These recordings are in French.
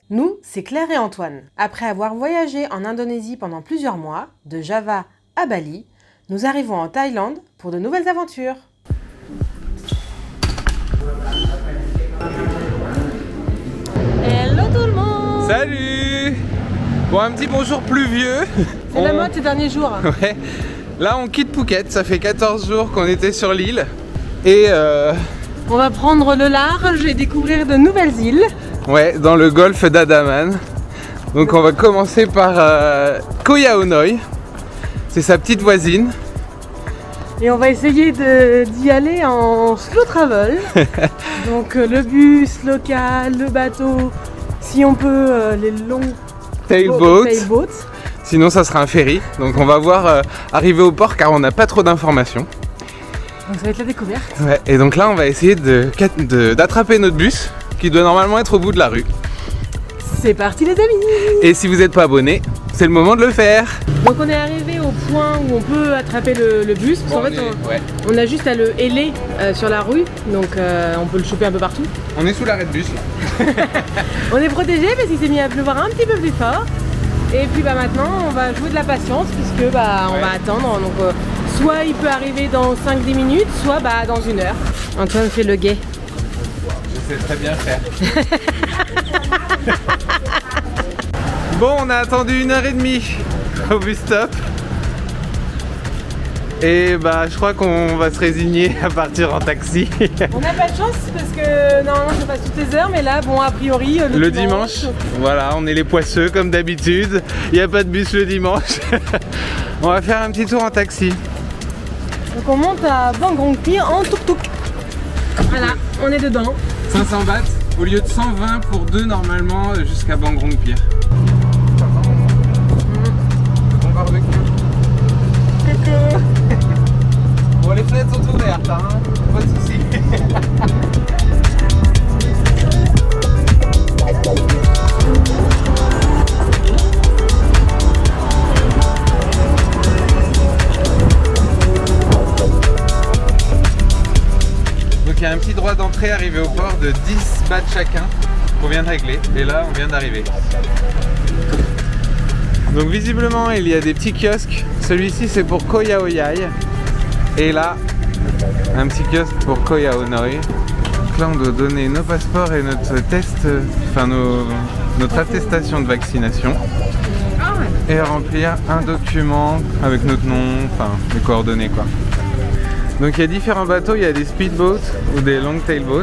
Nous, c'est Claire et Antoine. Après avoir voyagé en Indonésie pendant plusieurs mois, de Java à Bali, nous arrivons en Thaïlande pour de nouvelles aventures. Hello tout le monde! Salut! Bon, un petit bonjour pluvieux. C'est la mode ces derniers jours. Ouais. Là, on quitte Phuket. Ça fait 14 jours qu'on était sur l'île. Et on va prendre le large et découvrir de nouvelles îles. ouais, dans le golfe d'Andaman. Donc on va commencer par Koh Yao Noi. C'est sa petite voisine. Et on va essayer d'y aller en slow travel. Donc le bus local, le bateau, si on peut les longs Tailboat. tailboats. Sinon ça sera un ferry. Donc on va voir arriver au port car on n'a pas trop d'informations. Donc ça va être la découverte. Ouais, et donc là on va essayer d'attraper notre bus qui doit normalement être au bout de la rue. C'est parti les amis! Et si vous n'êtes pas abonné, c'est le moment de le faire. Donc on est arrivé au point où on peut attraper le bus. Parce qu'en fait on a juste à le héler sur la rue. Donc on peut le choper un peu partout. On est sous l'arrêt de bus là. On est protégé parce qu'il s'est mis à pleuvoir un petit peu plus fort. Et puis maintenant on va jouer de la patience puisque on va attendre. Donc soit il peut arriver dans 5-10 minutes, soit dans 1 heure. Antoine fait le guet. Je sais très bien faire. Bon, on a attendu 1h30 au bus stop. Et je crois qu'on va se résigner à partir en taxi. On n'a pas de chance parce que normalement ça passe toutes les heures, mais là a priori le dimanche, voilà, on est les poisseux comme d'habitude. Il n'y a pas de bus le dimanche. On va faire un petit tour en taxi. Donc on monte à Bang Pier en tuk-tuk. Voilà, on est dedans. 500 bahts au lieu de 120 pour 2 normalement jusqu'à Bang Pier. Bon barbecue. Coucou. Bon, les fenêtres sont ouvertes, hein, pas de soucis. Donc il y a un petit droit d'entrée arrivé au port de 10 bahts chacun qu'on vient de régler. Et là on vient d'arriver. Donc visiblement il y a des petits kiosques. Celui-ci c'est pour Koh Yao Yai. Et là un petit kiosque pour Koh Yao Noi. Donc là on doit donner nos passeports et notre test, notre attestation de vaccination. Et remplir un document avec notre nom, les coordonnées quoi. Donc il y a différents bateaux, il y a des speedboats ou des long tailboats.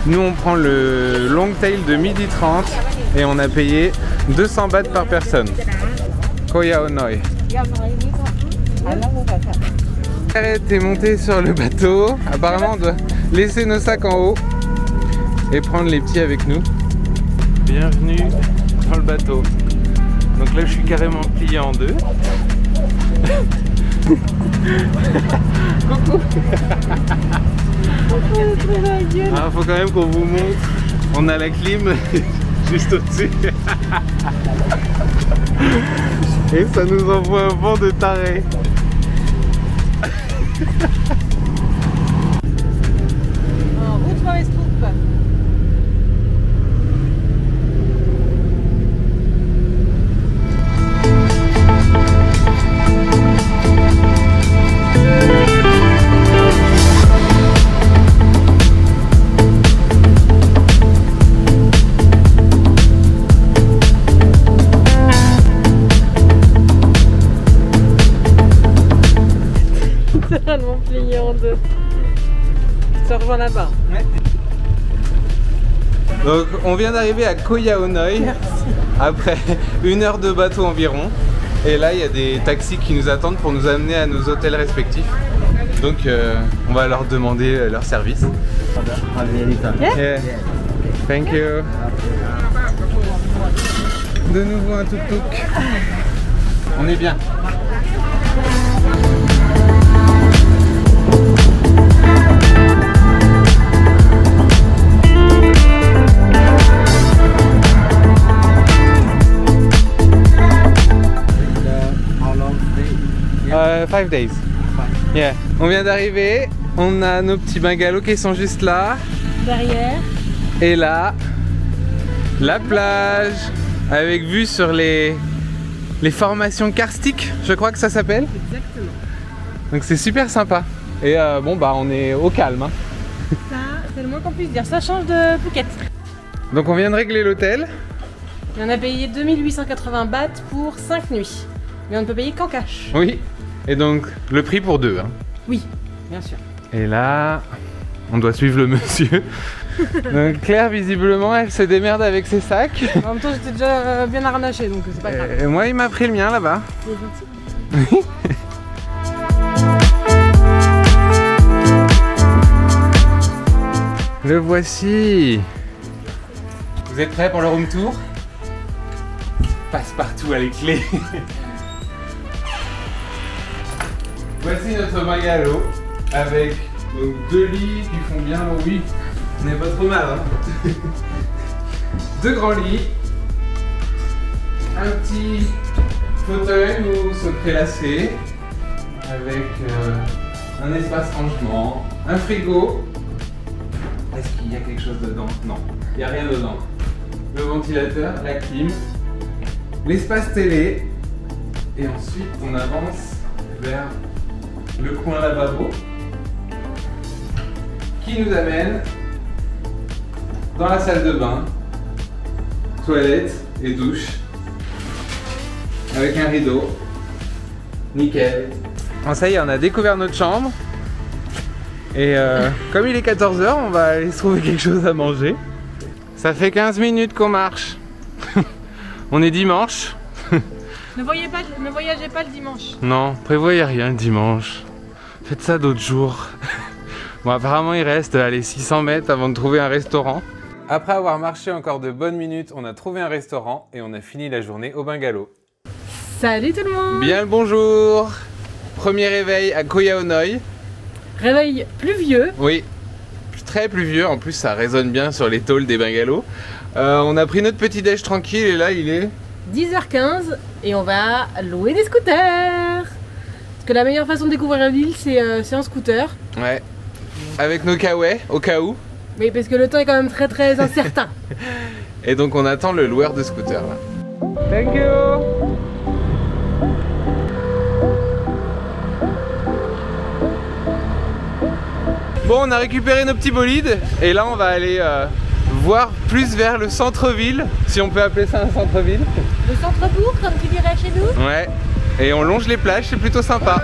Nous on prend le long tail de 12h30 et on a payé 200 bahts par personne. Koh Yao Noi. Arrête, est monté sur le bateau. Apparemment on doit laisser nos sacs en haut et prendre les petits avec nous. Bienvenue dans le bateau. Donc là je suis carrément plié en deux. Coucou. Faut quand même qu'on vous montre. On a la clim juste au-dessus. Et ça nous envoie un vent de taré. En route vers Estrup. Mon plié en deux. Ça rejoint là-bas. Ouais. Donc on vient d'arriver à Koh Yao Noi. Merci. Après 1 heure de bateau environ. Et là il y a des taxis qui nous attendent pour nous amener à nos hôtels respectifs. Donc on va leur demander leur service. Yeah. Thank you. De nouveau un tuk-tuk. On est bien. How long stay? 5 days. Yeah. On vient d'arriver, on a nos petits bungalows qui sont juste là. Derrière. Et là, La plage avec vue sur les formations karstiques, je crois que ça s'appelle. Exactement. Donc c'est super sympa. Et bon bah on est au calme. Hein. Ça, c'est le moins qu'on puisse dire. Ça change de Phuket. Donc on vient de régler l'hôtel. Et on a payé 2880 bahts pour 5 nuits. Mais on ne peut payer qu'en cash. Oui. Et donc le prix pour 2. Hein. Oui, bien sûr. Et là, on doit suivre le monsieur. Donc Claire, visiblement, elle se démerde avec ses sacs. En même temps, j'étais déjà bien harnaché, donc c'est pas grave. Et moi, il m'a pris le mien là-bas. C'est gentil. Le voici. Vous êtes prêts pour le room tour? Passe partout à les clés. Voici notre bungalow avec donc 2 lits qui font bien, oui, on n'est pas trop mal. Hein. 2 grands lits, un petit fauteuil où se prélasser avec un espace rangement, un frigo. Est-ce qu'il y a quelque chose dedans? Non, il n'y a rien dedans. Le ventilateur, la clim, l'espace télé et ensuite on avance vers le coin lavabo qui nous amène dans la salle de bain, toilette et douche avec un rideau. Nickel. Bon, ça y est, on a découvert notre chambre et comme il est 14 h, on va aller se trouver quelque chose à manger. Ça fait 15 minutes qu'on marche. On est dimanche. Ne voyagez pas le dimanche. Non, prévoyez rien le dimanche. Faites ça d'autres jours. Bon, apparemment il reste allez, 600 mètres avant de trouver un restaurant. Après avoir marché encore de bonnes minutes, on a trouvé un restaurant et on a fini la journée au bungalow. Salut tout le monde. Bien le bonjour. Premier réveil à Koh Yao Noi. Réveil pluvieux. Oui, très pluvieux. En plus ça résonne bien sur les tôles des bungalows. On a pris notre petit déj tranquille et là il est 10h15 et on va louer des scooters. Parce que la meilleure façon de découvrir la ville, c'est en scooter. Ouais. Avec nos kawaii, au cas où. Mais parce que le temps est quand même très très incertain. Et donc on attend le loueur de scooter là. Thank you. Bon, on a récupéré nos petits bolides et là on va aller voir plus vers le centre-ville, si on peut appeler ça un centre-ville. Le centre-bourg, comme tu dirais chez nous. Ouais. Et on longe les plages, c'est plutôt sympa.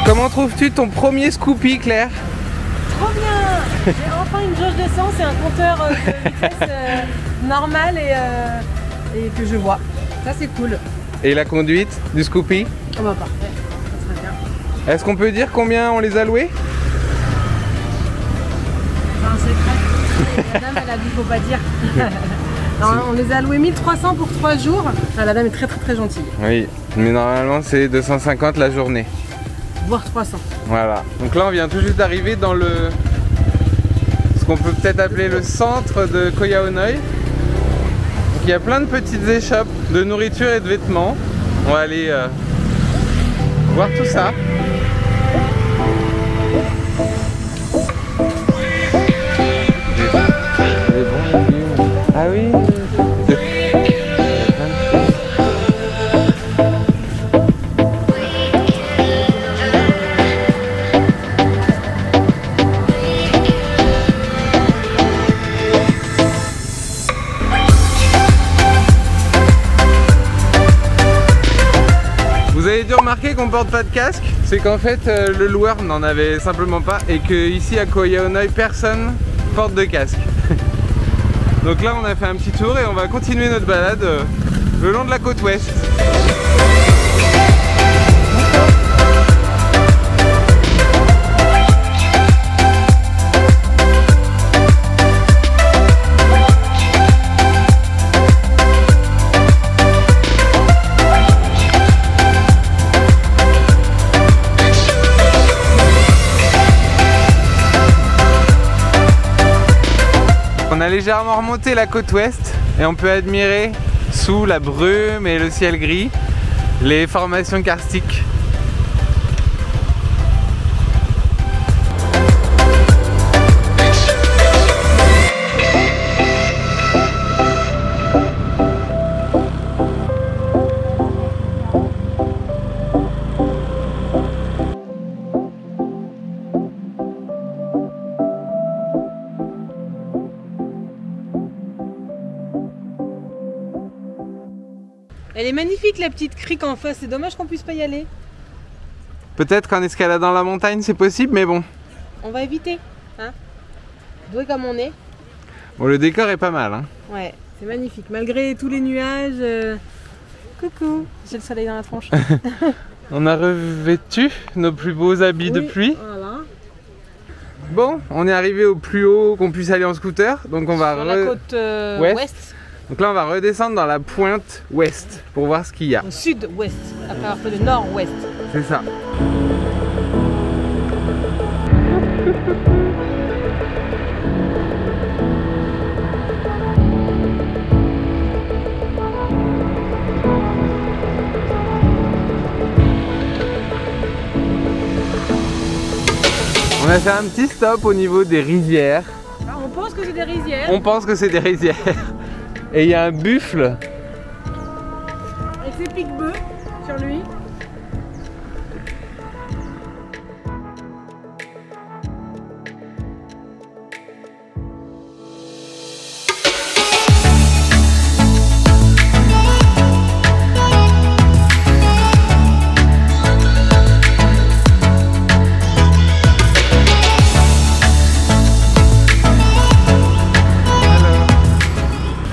Comment trouves-tu ton premier Scoopy, Claire? Trop bien. J'ai enfin une jauge d'essence et un compteur de vitesse normal et que je vois. Ça c'est cool. Et la conduite du Scoopy? Oh bah parfait, ça serait bien. Est-ce qu'on peut dire combien on les a loués? C'est un secret. La dame elle a dit faut pas dire. Alors, on les a loués 1300 pour 3 jours. Enfin, la dame est très très très gentille. Oui, mais normalement c'est 250 la journée. Voire 300. Voilà. Donc là on vient tout juste d'arriver dans ce qu'on peut peut-être appeler le centre de Koh Yao Noi. Donc il y a plein de petites échoppes de nourriture et de vêtements. On va aller voir tout ça. Ah oui. Vous avez dû remarquer qu'on porte pas de casque, c'est qu'en fait le loueur n'en avait simplement pas et que ici à Koh Yao Noi personne porte de casque. Donc là on a fait un petit tour et on va continuer notre balade le long de la côte ouest. On On a légèrement remonté la côte ouest et on peut admirer sous la brume et le ciel gris les formations karstiques. Elle est magnifique la petite crique en face, c'est dommage qu'on puisse pas y aller. Peut-être qu'en escaladant la montagne c'est possible, mais bon. On va éviter, hein. Doué comme on est. Bon, le décor est pas mal, hein. Ouais, c'est magnifique, malgré tous les nuages. Coucou, j'ai le soleil dans la tronche. On a revêtu nos plus beaux habits de pluie. Voilà. Bon, on est arrivé au plus haut qu'on puisse aller en scooter, donc on va Sur la côte ouest. Donc là on va redescendre dans la pointe ouest pour voir ce qu'il y a. Au sud-ouest, après avoir fait le nord-ouest. C'est ça. On a fait un petit stop au niveau des rizières. Ah, on pense que c'est des rizières. On pense que c'est des rizières. Et il y a un buffle. Avec ses pique-bœufs sur lui.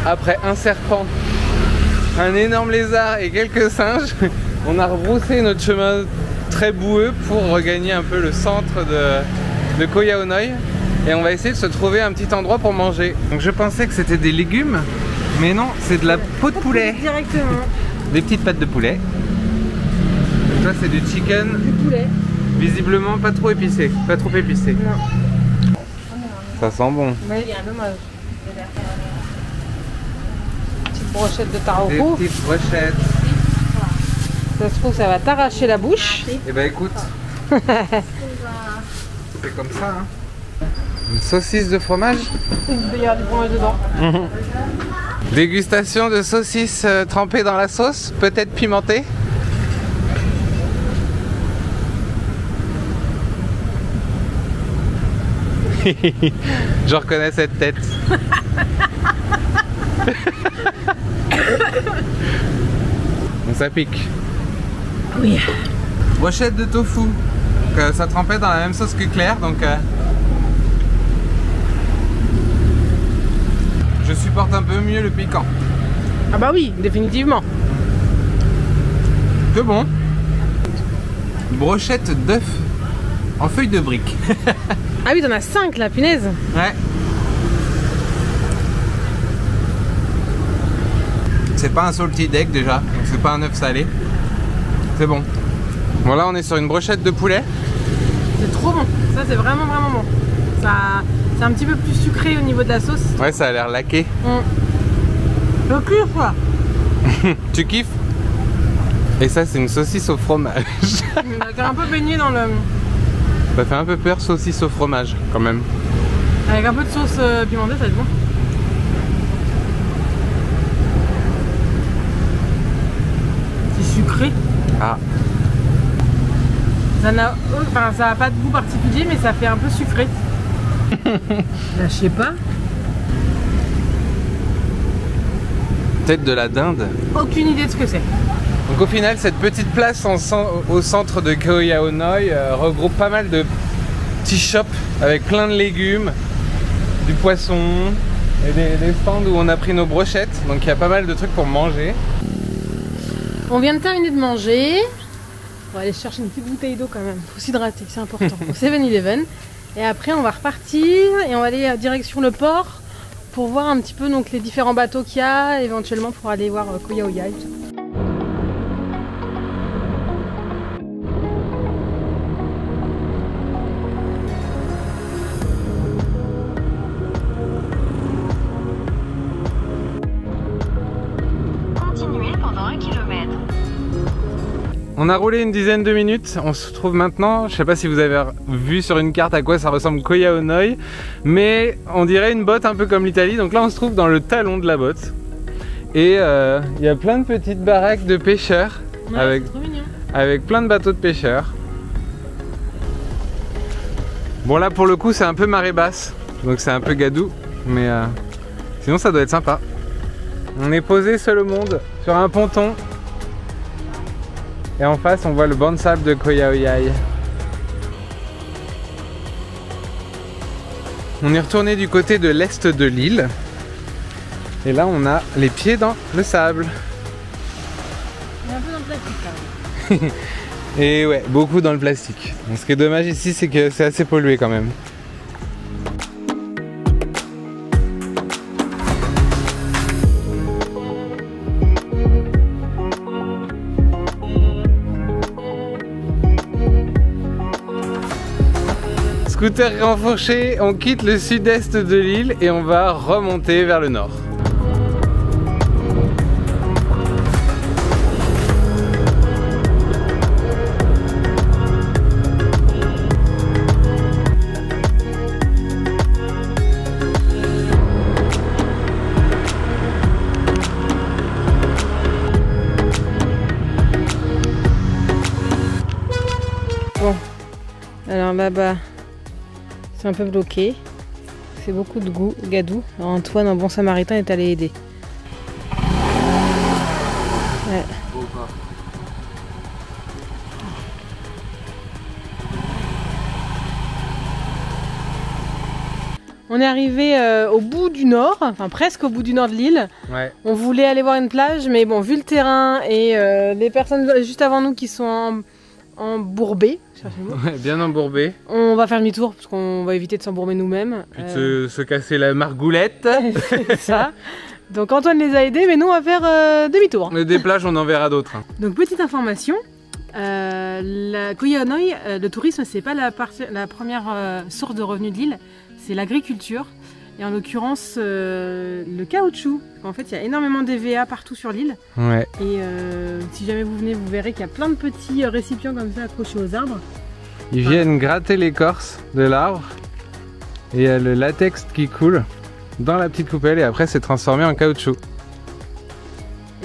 Après un serpent, un énorme lézard et quelques singes, on a rebroussé notre chemin très boueux pour regagner un peu le centre de Koh Yao Noi. Et on va essayer de se trouver un petit endroit pour manger. Donc je pensais que c'était des légumes, mais non, c'est de la peau de poulet. Directement. Des petites pattes de poulet. Et ça c'est du chicken. Du poulet. Visiblement pas trop épicé. Pas trop épicé. Non. Ça sent bon. Oui, il y a un dommage. Brochette de taro. Des petites brochettes. Ça se trouve, ça va t'arracher la bouche. Eh ben écoute, c'est comme ça, hein. Une saucisse de fromage. Il y a du fromage dedans. Dégustation de saucisse trempée dans la sauce, peut-être pimentée. Je reconnais cette tête. Bon, ça pique. Oui. Brochette de tofu. Donc, ça trempait dans la même sauce que Claire, donc je supporte un peu mieux le piquant. Ah bah oui, définitivement. C'est bon. Brochette d'œuf en feuille de brique. Ah oui, t'en as 5 là, punaise. Ouais. C'est pas un salty deck déjà, donc c'est pas un œuf salé. C'est bon. Bon là on est sur une brochette de poulet. C'est trop bon. Ça c'est vraiment bon. C'est un petit peu plus sucré au niveau de la sauce. Ouais, ça a l'air laqué. Je kiffe quoi. Tu kiffes? Et ça c'est une saucisse au fromage. Avec un peu baigné dans le... Ça fait un peu peur, saucisse au fromage quand même. Avec un peu de sauce pimentée, ça va être bon. C'est sucré. Ah. Ça n'a pas de goût particulier, mais ça fait un peu sucré. Là, je sais pas. Peut-être de la dinde. Aucune idée de ce que c'est. Donc au final, cette petite place au centre de Koh Yao Noi regroupe pas mal de petits shops avec plein de légumes, du poisson et des stands où on a pris nos brochettes. Donc il y a pas mal de trucs pour manger. On vient de terminer de manger. On va aller chercher une petite bouteille d'eau quand même. Faut s'hydrater, c'est important. Au 7-Eleven. Et après, on va repartir et on va aller direction le port pour voir un petit peu donc, les différents bateaux qu'il y a, éventuellement pour aller voir Koh Yao Yai. On a roulé une dizaine de minutes, on se trouve maintenant, je sais pas si vous avez vu sur une carte à quoi ça ressemble Koh Yao Noi, mais on dirait une botte un peu comme l'Italie, donc là on se trouve dans le talon de la botte. Et il y a plein de petites baraques de pêcheurs, Ouais, avec plein de bateaux de pêcheurs. Bon là pour le coup c'est un peu marée basse, donc c'est un peu gadou, mais sinon ça doit être sympa. On est posé seul au monde, sur un ponton. Et en face, on voit le banc de sable de Koh Yao Yai. On est retourné du côté de l'est de l'île. Et là, on a les pieds dans le sable. Il y a un peu dans le plastique là. Et ouais, beaucoup dans le plastique. Donc, ce qui est dommage ici, c'est que c'est assez pollué quand même. Scooter renfourché, on quitte le sud-est de l'île et on va remonter vers le nord. Bon, alors là-bas, c'est un peu bloqué. C'est beaucoup de gadou. Alors Antoine, un bon samaritain, est allé aider. Ouais. On est arrivé au bout du nord, enfin presque au bout du nord de l'île. Ouais. On voulait aller voir une plage, mais bon, vu le terrain et les personnes juste avant nous qui sont embourbées, Ouais, bien embourbé. on va faire demi-tour parce qu'on va éviter de s'embourber nous-mêmes. Puis de se casser la margoulette. C'est ça. Donc Antoine les a aidés, mais nous on va faire demi-tour. Des plages, on en verra d'autres. Donc petite information, la Koh Yao Noi, le tourisme, c'est pas la première source de revenus de l'île, c'est l'agriculture. Et en l'occurrence, le caoutchouc. En fait, il y a énormément d'EVA partout sur l'île. Ouais. Et si jamais vous venez, vous verrez qu'il y a plein de petits récipients comme ça accrochés aux arbres. Ils viennent gratter l'écorce de l'arbre. Et il y a le latex qui coule dans la petite coupelle et après c'est transformé en caoutchouc.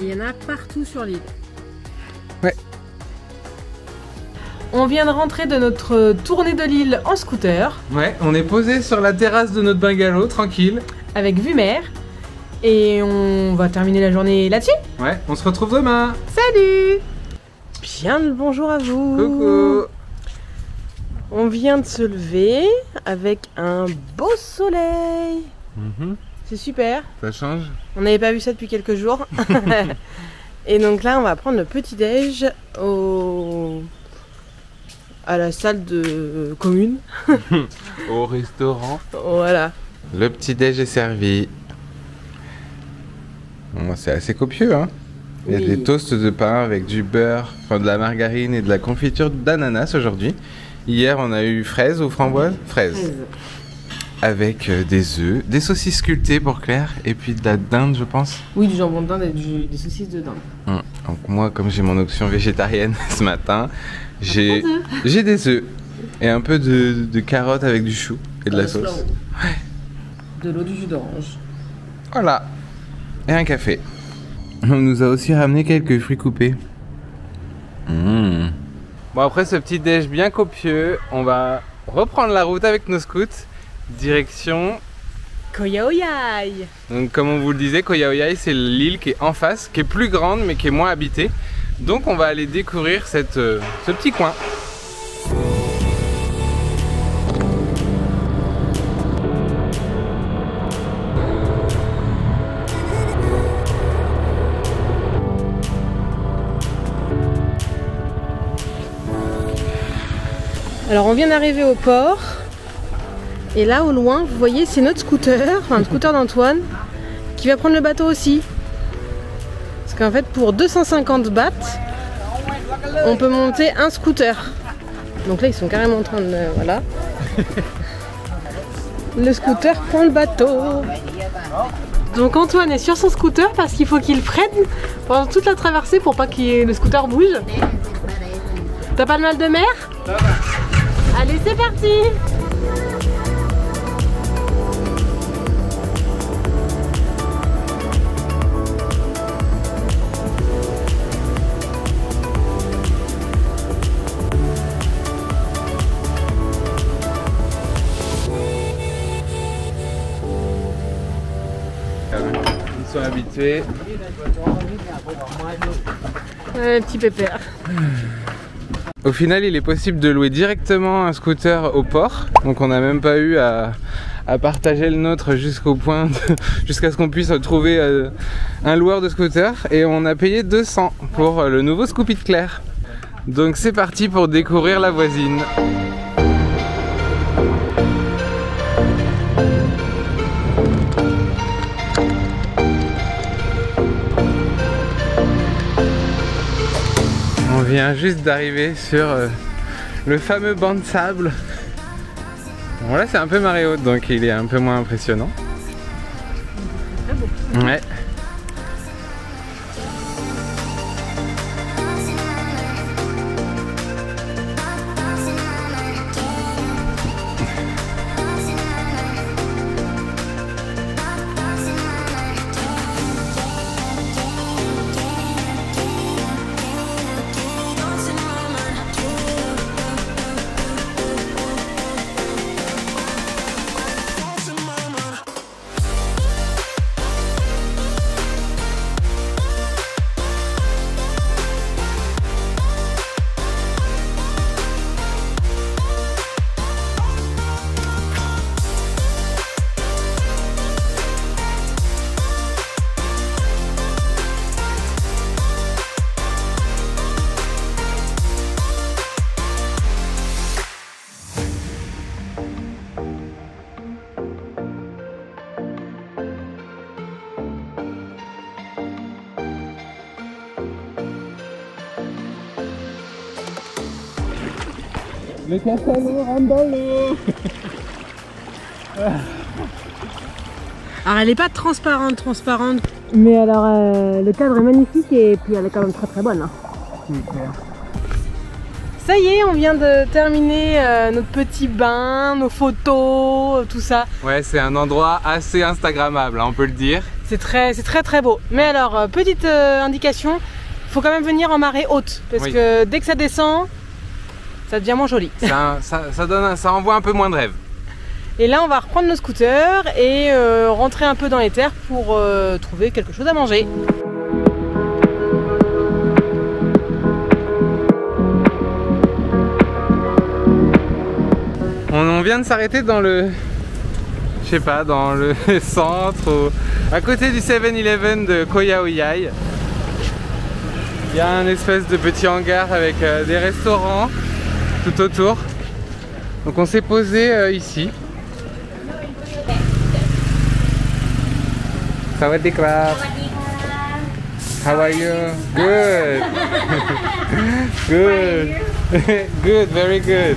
Et il y en a partout sur l'île. Ouais. On vient de rentrer de notre tournée de l'île en scooter. Ouais, on est posé sur la terrasse de notre bungalow, tranquille. Avec vue mer. Et on va terminer la journée là-dessus. Ouais, on se retrouve demain. Salut! Bien le bonjour à vous. Coucou. On vient de se lever avec un beau soleil. C'est super. Ça change. On n'avait pas vu ça depuis quelques jours. Et donc là, on va prendre le petit-déj à la salle de commune. Au restaurant. Voilà. Le petit-déj est servi. Bon, c'est assez copieux, hein. Il y a Oui. des toasts de pain avec du beurre, enfin de la margarine et de la confiture d'ananas aujourd'hui. Hier, on a eu fraises ou framboises? Fraises. Avec des œufs, des saucisses sculptées pour Claire et puis de la dinde, je pense. Oui, du jambon de dinde et des saucisses de dinde. Donc moi, comme j'ai mon option végétarienne ce matin, j'ai des œufs et un peu de carottes avec du chou et de la sauce. Ouais. De l'eau, du jus d'orange. Voilà. Et un café. On nous a aussi ramené quelques fruits coupés. Bon, après ce petit déj bien copieux, on va reprendre la route avec nos scouts. Direction... Koh Yao Yai. Donc comme on vous le disait, Koh Yao Yai, c'est l'île qui est en face, qui est plus grande mais qui est moins habitée. Donc on va aller découvrir ce petit coin. Alors on vient d'arriver au port. Et là au loin, vous voyez, c'est notre scooter, enfin le scooter d'Antoine, qui va prendre le bateau aussi. Parce qu'en fait, pour 250 bahts, on peut monter un scooter. Donc là, ils sont carrément en train de... Voilà. Le scooter prend le bateau. Donc Antoine est sur son scooter parce qu'il faut qu'il freine pendant toute la traversée pour pas que le scooter bouge. T'as pas de mal de mer? Ça va. Allez, c'est parti! Ils sont habitués. Petit pépère. Au final, il est possible de louer directement un scooter au port. Donc on n'a même pas eu à partager le nôtre jusqu'au point, jusqu'à ce qu'on puisse trouver un loueur de scooter. Et on a payé 200 pour le nouveau Scoopy de Claire. Donc c'est parti pour découvrir la voisine. On vient juste d'arriver sur le fameux banc de sable. Bon là c'est un peu marée haute donc il est un peu moins impressionnant. Ouais. Le cachalot rentre dans l'eau. Alors elle est pas transparente, mais alors le cadre est magnifique et puis elle est quand même très bonne. Hein. Super. Ça y est, on vient de terminer notre petit bain, nos photos, tout ça. Ouais, c'est un endroit assez instagrammable, hein, on peut le dire. C'est très beau. Mais alors, petite indication, il faut quand même venir en marée haute parce que dès que ça descend, ça devient moins joli. Ça envoie un peu moins de rêve. Et là, on va reprendre nos scooters et rentrer un peu dans les terres pour trouver quelque chose à manger. On vient de s'arrêter dans le... je sais pas, dans le centre, à côté du 7-Eleven de Koyaoyai. Il y a un espèce de petit hangar avec des restaurants tout autour. Donc on s'est posé ici. Sawadee krap. How are you? Good. Good. Good, very good.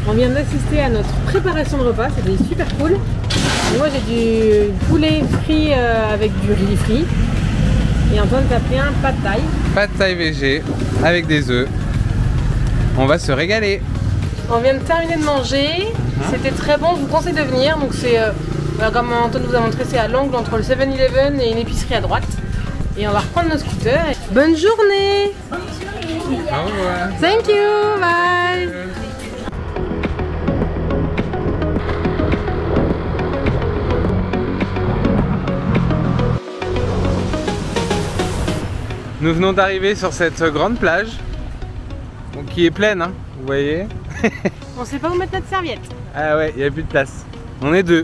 On vient d'assister à notre préparation de repas, c'était super cool. Et moi j'ai du poulet frit avec du riz frit. Et Antoine t'a pris un pad thai. Pad thai végé avec des œufs. On va se régaler. On vient de terminer de manger. C'était très bon, je vous conseille de venir. Donc c'est, comme Antoine vous a montré, c'est à l'angle entre le 7-Eleven et une épicerie à droite. Et on va reprendre nos scooters. Bonne journée! Au revoir. Thank you, bye! Nous venons d'arriver sur cette grande plage, donc qui est pleine, hein, vous voyez. On sait pas où mettre notre serviette. Ah ouais, il n'y a plus de place. On est deux.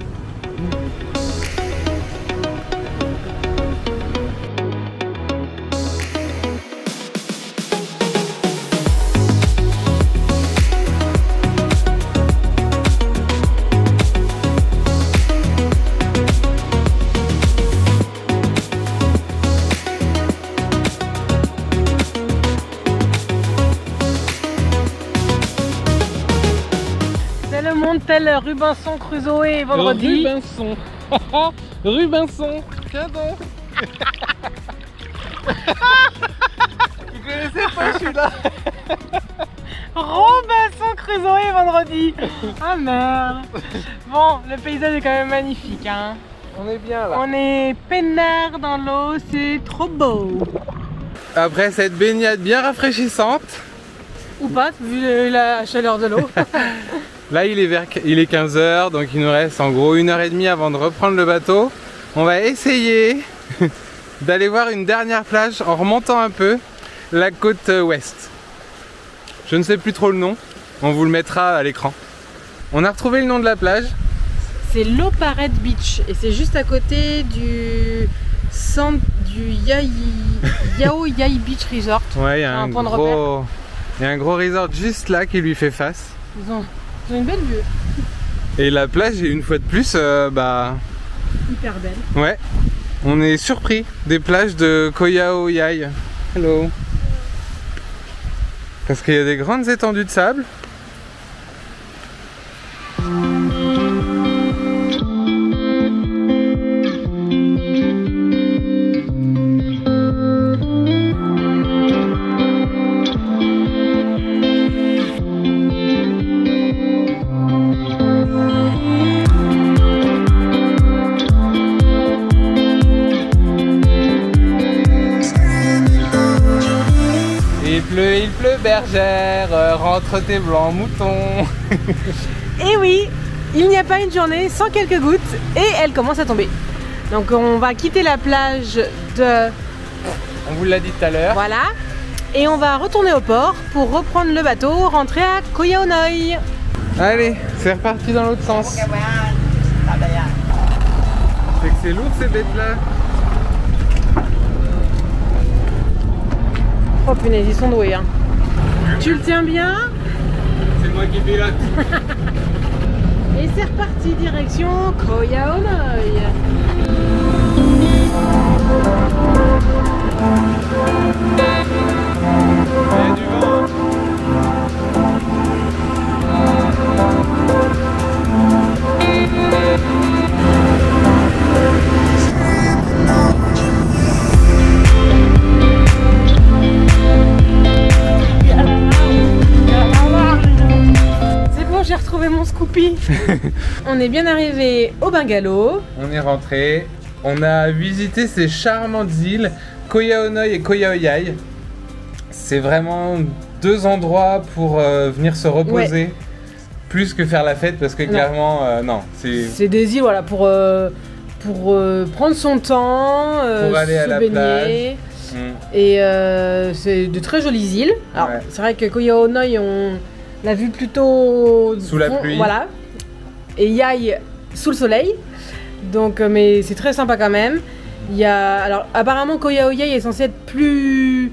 hôtel Rubinson Crusoe vendredi. Rubinson. Rubinson. Tiens donc. Vous connaissez pas celui-là? Robinson Crusoe vendredi. Ah merde. Bon, le paysage est quand même magnifique, hein. On est bien là. On est peinard dans l'eau, c'est trop beau. Après cette baignade bien rafraîchissante. Ou pas, vu la chaleur de l'eau. Là il est 15 h, donc il nous reste en gros 1h30 avant de reprendre le bateau. On va essayer d'aller voir une dernière plage en remontant un peu la côte ouest. Je ne sais plus trop le nom, on vous le mettra à l'écran. On a retrouvé le nom de la plage. C'est Loparet Beach et c'est juste à côté du centre du Yao Yai Beach Resort. Ouais, il y a un point de repère. Il y a un gros resort juste là qui lui fait face. Ils ont une belle vue. Et la plage est une fois de plus hyper belle. Ouais, on est surpris des plages de Koh Yao Yai. Hello. Parce qu'il y a des grandes étendues de sable. Il pleut bergère, rentre tes blancs moutons. Et oui, il n'y a pas une journée sans quelques gouttes et elle commence à tomber. Donc on va quitter la plage de... On vous l'a dit tout à l'heure. Voilà. Et on va retourner au port pour reprendre le bateau, rentrer à Koh Yao Noi. Allez, c'est reparti dans l'autre sens. C'est que c'est lourd ces bêtes là. Oh punaise, ils sont doués hein. Tu le tiens bien? C'est moi qui pilote. Et c'est reparti, direction Koh Yao Noi. Il y a du vent. J'ai retrouvé mon Scoopy. On est bien arrivé au bungalow. On est rentré. On a visité ces charmantes îles Koh Yao Noi et Koh Yao Yai. C'est vraiment deux endroits pour venir se reposer, ouais. Plus que faire la fête parce que clairement non, c'est des îles voilà pour prendre son temps, pour aller à la plage. Et c'est de très jolies îles. Alors ouais. C'est vrai que Koh Yao Noi on l'a vu plutôt sous la pluie, voilà, et Yai sous le soleil. Donc, mais c'est très sympa quand même. Il y a, alors apparemment Koh Yao Yai est censé être plus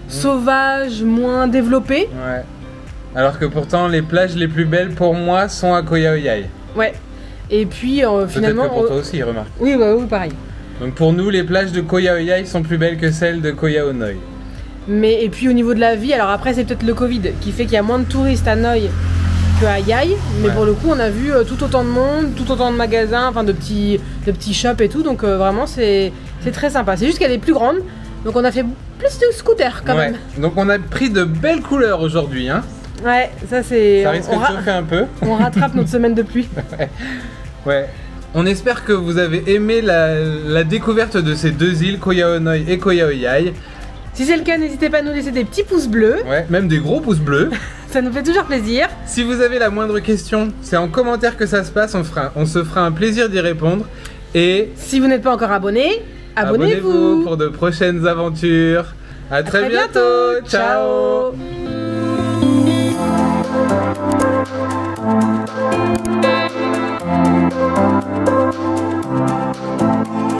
sauvage, moins développé. Ouais. Alors que pourtant les plages les plus belles pour moi sont à Koh Yao Yai. Ouais. Et puis finalement. Peut-être que pour toi aussi, remarque. Oui, bah, oui, pareil. Donc pour nous, les plages de Koh Yao Yai sont plus belles que celles de Koh Yao Noi. Mais et puis au niveau de la vie, alors après c'est peut-être le Covid qui fait qu'il y a moins de touristes à Noi qu'à Yai, mais ouais. Pour le coup on a vu tout autant de monde, tout autant de magasins, enfin de petits shops et tout, donc vraiment c'est très sympa. C'est juste qu'elle est plus grande, donc on a fait plus de scooters quand même. Donc on a pris de belles couleurs aujourd'hui, hein. Ouais, ça c'est... Ça risque de chauffer un peu. On rattrape notre semaine de pluie. Ouais. On espère que vous avez aimé la découverte de ces deux îles, Koh Yao Noi et Koh Yao Yai. Si c'est le cas, n'hésitez pas à nous laisser des petits pouces bleus. Ouais, même des gros pouces bleus. Ça nous fait toujours plaisir. Si vous avez la moindre question, c'est en commentaire que ça se passe, on se fera un plaisir d'y répondre. Et si vous n'êtes pas encore abonné, abonnez-vous pour de prochaines aventures. À très bientôt. Ciao. Ciao.